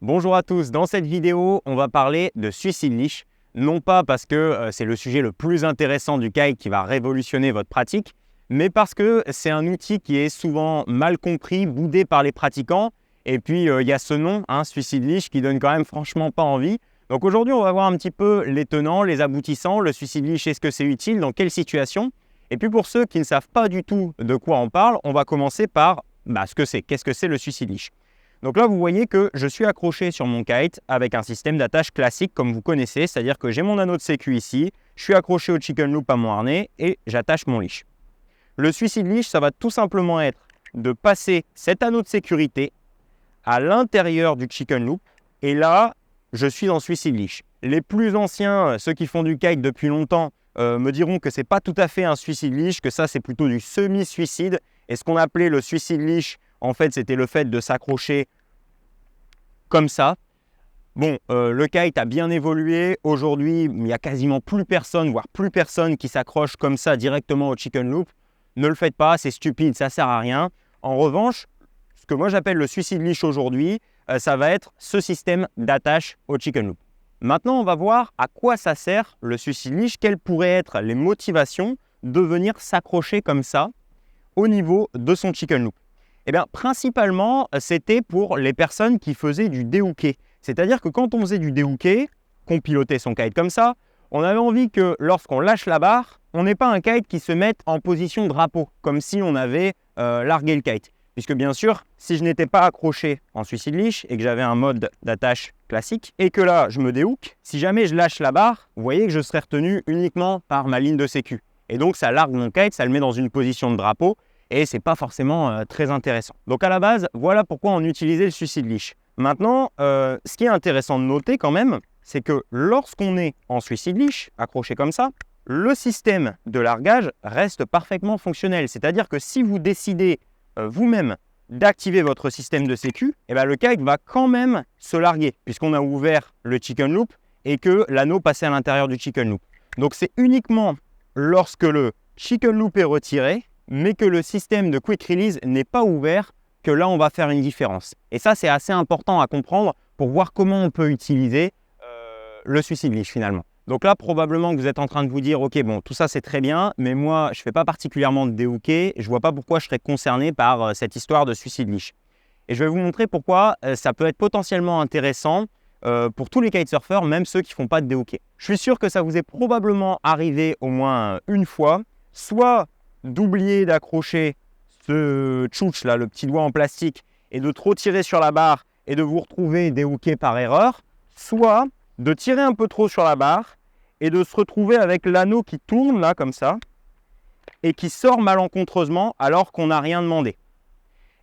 Bonjour à tous, dans cette vidéo, on va parler de suicide leash. Non pas parce que c'est le sujet le plus intéressant du kite qui va révolutionner votre pratique, mais parce que c'est un outil qui est souvent mal compris, boudé par les pratiquants. Et puis, il y a ce nom, suicide leash, qui donne quand même franchement pas envie. Donc aujourd'hui, on va voir un petit peu les tenants, les aboutissants, le suicide leash, est-ce que c'est utile, dans quelle situation. Et puis pour ceux qui ne savent pas du tout de quoi on parle, on va commencer par ce que c'est. Qu'est-ce que c'est le suicide leash? Donc là, vous voyez que je suis accroché sur mon kite avec un système d'attache classique comme vous connaissez, c'est-à-dire que j'ai mon anneau de sécu ici, je suis accroché au chicken loop à mon harnais et j'attache mon leash. Le suicide leash, ça va tout simplement être de passer cet anneau de sécurité à l'intérieur du chicken loop et là, je suis en suicide leash. Les plus anciens, ceux qui font du kite depuis longtemps, me diront que ce n'est pas tout à fait un suicide leash, que ça c'est plutôt du semi-suicide. Et ce qu'on appelait le suicide leash, en fait, c'était le fait de s'accrocher comme ça. Bon, le kite a bien évolué. Aujourd'hui, il n'y a quasiment plus personne, voire plus personne qui s'accroche comme ça directement au chicken loop. Ne le faites pas, c'est stupide, ça ne sert à rien. En revanche, ce que moi j'appelle le suicide leash aujourd'hui, ça va être ce système d'attache au chicken loop. Maintenant, on va voir à quoi ça sert le suicide leash, quelles pourraient être les motivations de venir s'accrocher comme ça au niveau de son chicken loop. Eh bien, principalement, c'était pour les personnes qui faisaient du déhooké. C'est-à-dire que quand on faisait du déhooké, qu'on pilotait son kite comme ça, on avait envie que lorsqu'on lâche la barre, on n'ait pas un kite qui se mette en position drapeau, comme si on avait largué le kite. Puisque bien sûr, si je n'étais pas accroché en suicide leash et que j'avais un mode d'attache classique, et que là, je me déhook, si jamais je lâche la barre, vous voyez que je serais retenu uniquement par ma ligne de sécu. Et donc, ça largue mon kite, ça le met dans une position de drapeau, et ce n'est pas forcément très intéressant. Donc à la base, voilà pourquoi on utilisait le suicide leash. Maintenant, ce qui est intéressant de noter quand même, c'est que lorsqu'on est en suicide leash, accroché comme ça, le système de largage reste parfaitement fonctionnel. C'est-à-dire que si vous décidez vous-même d'activer votre système de sécu, le kite va quand même se larguer, puisqu'on a ouvert le chicken loop et que l'anneau passait à l'intérieur du chicken loop. Donc c'est uniquement lorsque le chicken loop est retiré, mais que le système de quick release n'est pas ouvert, que là on va faire une différence. Et ça c'est assez important à comprendre pour voir comment on peut utiliser le suicide leash finalement. Donc là probablement que vous êtes en train de vous dire ok bon tout ça c'est très bien, mais moi je ne fais pas particulièrement de déhooké, je ne vois pas pourquoi je serais concerné par cette histoire de suicide leash. Et je vais vous montrer pourquoi ça peut être potentiellement intéressant pour tous les kitesurfers, même ceux qui ne font pas de déhooké. Je suis sûr que ça vous est probablement arrivé au moins une fois, soit d'oublier d'accrocher ce tchouch là, le petit doigt en plastique, et de trop tirer sur la barre et de vous retrouver déhooké par erreur, soit de tirer un peu trop sur la barre et de se retrouver avec l'anneau qui tourne là comme ça et qui sort malencontreusement alors qu'on n'a rien demandé.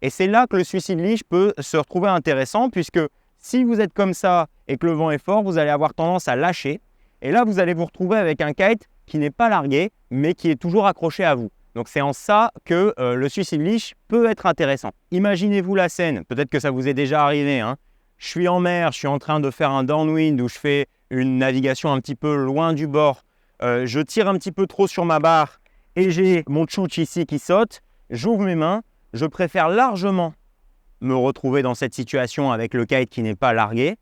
Et c'est là que le suicide leash peut se retrouver intéressant, puisque si vous êtes comme ça et que le vent est fort, vous allez avoir tendance à lâcher et là vous allez vous retrouver avec un kite qui n'est pas largué mais qui est toujours accroché à vous. Donc c'est en ça que le suicide leash peut être intéressant. Imaginez-vous la scène, peut-être que ça vous est déjà arrivé. Je suis en mer, je suis en train de faire un downwind où je fais une navigation un petit peu loin du bord. Je tire un petit peu trop sur ma barre et j'ai mon tchouch ici qui saute. J'ouvre mes mains, je préfère largement me retrouver dans cette situation avec le kite qui n'est pas largué,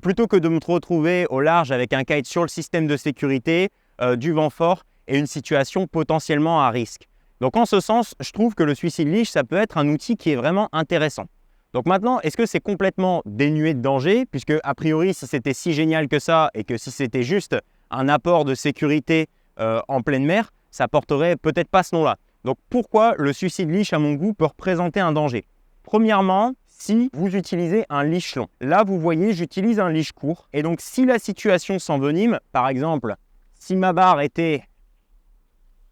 plutôt que de me retrouver au large avec un kite sur le système de sécurité, du vent fort, et une situation potentiellement à risque. Donc en ce sens, je trouve que le suicide leash, ça peut être un outil qui est vraiment intéressant. Donc maintenant, est-ce que c'est complètement dénué de danger? Puisque a priori, si c'était si génial que ça et que si c'était juste un apport de sécurité en pleine mer, ça porterait peut-être pas ce nom-là. Donc pourquoi le suicide leash, à mon goût, peut représenter un danger? Premièrement, si vous utilisez un leash long. Là, vous voyez, j'utilise un leash court. Et donc si la situation s'envenime, par exemple, si ma barre était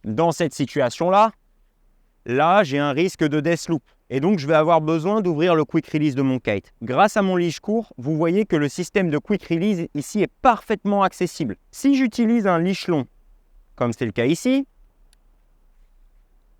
dans cette situation-là, j'ai un risque de death loop. Et donc, je vais avoir besoin d'ouvrir le quick release de mon kite. Grâce à mon leash court, vous voyez que le système de quick release ici est parfaitement accessible. Si j'utilise un leash long, comme c'est le cas ici,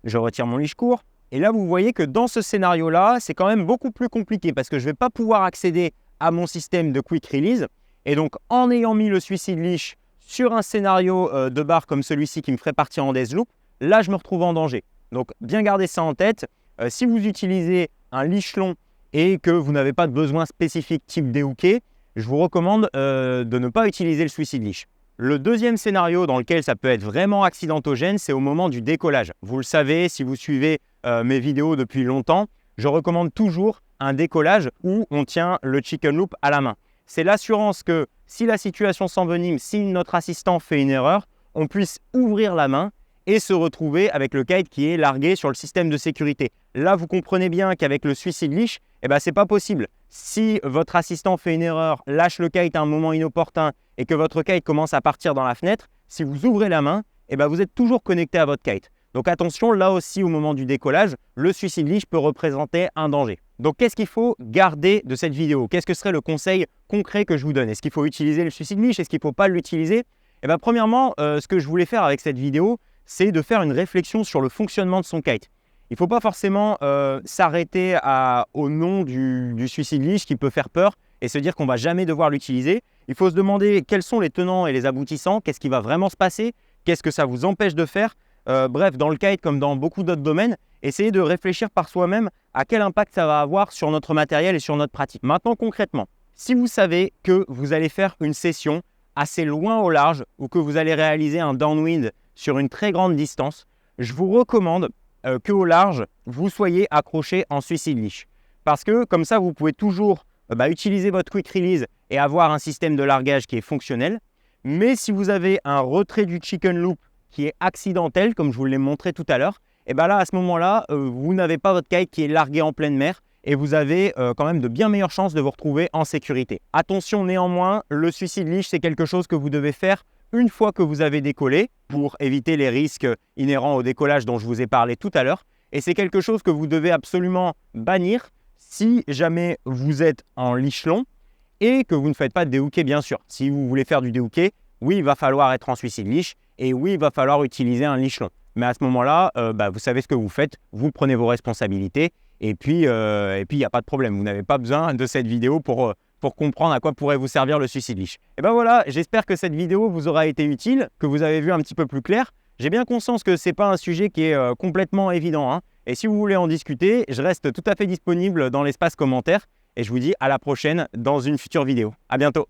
je retire mon leash court. Et là, vous voyez que dans ce scénario-là, c'est quand même beaucoup plus compliqué parce que je ne vais pas pouvoir accéder à mon système de quick release. Et donc, en ayant mis le suicide leash sur un scénario de barre comme celui-ci qui me ferait partir en death loop, là je me retrouve en danger. Donc bien garder ça en tête. Si vous utilisez un leash long et que vous n'avez pas de besoin spécifique type dehooké, je vous recommande de ne pas utiliser le suicide leash. Le deuxième scénario dans lequel ça peut être vraiment accidentogène, c'est au moment du décollage. Vous le savez, si vous suivez mes vidéos depuis longtemps, je recommande toujours un décollage où on tient le chicken loop à la main. C'est l'assurance que si la situation s'envenime, si notre assistant fait une erreur, on puisse ouvrir la main et se retrouver avec le kite qui est largué sur le système de sécurité. Là, vous comprenez bien qu'avec le suicide leash, ce n'est pas possible. Si votre assistant fait une erreur, lâche le kite à un moment inopportun et que votre kite commence à partir dans la fenêtre, si vous ouvrez la main, vous êtes toujours connecté à votre kite. Donc attention, là aussi au moment du décollage, le suicide leash peut représenter un danger. Donc qu'est-ce qu'il faut garder de cette vidéo? Qu'est-ce que serait le conseil concret que je vous donne? Est-ce qu'il faut utiliser le suicide leash? Est-ce qu'il ne faut pas l'utiliser? Premièrement, ce que je voulais faire avec cette vidéo, c'est de faire une réflexion sur le fonctionnement de son kite. Il ne faut pas forcément s'arrêter au nom du suicide leash qui peut faire peur et se dire qu'on ne va jamais devoir l'utiliser. Il faut se demander quels sont les tenants et les aboutissants, qu'est-ce qui va vraiment se passer, qu'est-ce que ça vous empêche de faire. Bref, dans le kite comme dans beaucoup d'autres domaines, essayez de réfléchir par soi-même à quel impact ça va avoir sur notre matériel et sur notre pratique. Maintenant, concrètement, si vous savez que vous allez faire une session assez loin au large ou que vous allez réaliser un downwind sur une très grande distance, je vous recommande qu'au large, vous soyez accroché en suicide leash. Parce que comme ça, vous pouvez toujours utiliser votre quick release et avoir un système de largage qui est fonctionnel. Mais si vous avez un retrait du chicken loop qui est accidentel, comme je vous l'ai montré tout à l'heure, là, à ce moment-là, vous n'avez pas votre kite qui est largué en pleine mer et vous avez quand même de bien meilleures chances de vous retrouver en sécurité. Attention néanmoins, le suicide leash, c'est quelque chose que vous devez faire une fois que vous avez décollé pour éviter les risques inhérents au décollage dont je vous ai parlé tout à l'heure. Et c'est quelque chose que vous devez absolument bannir si jamais vous êtes en leash long et que vous ne faites pas de dehooké, bien sûr. Si vous voulez faire du dehooké, oui, il va falloir être en suicide leash et oui, il va falloir utiliser un leash long. Mais à ce moment-là, vous savez ce que vous faites, vous prenez vos responsabilités et puis il n'y a pas de problème. Vous n'avez pas besoin de cette vidéo pour comprendre à quoi pourrait vous servir le suicide leash. Et voilà, j'espère que cette vidéo vous aura été utile, que vous avez vu un petit peu plus clair. J'ai bien conscience que ce n'est pas un sujet qui est complètement évident, hein. Et si vous voulez en discuter, je reste tout à fait disponible dans l'espace commentaire et je vous dis à la prochaine dans une future vidéo. À bientôt.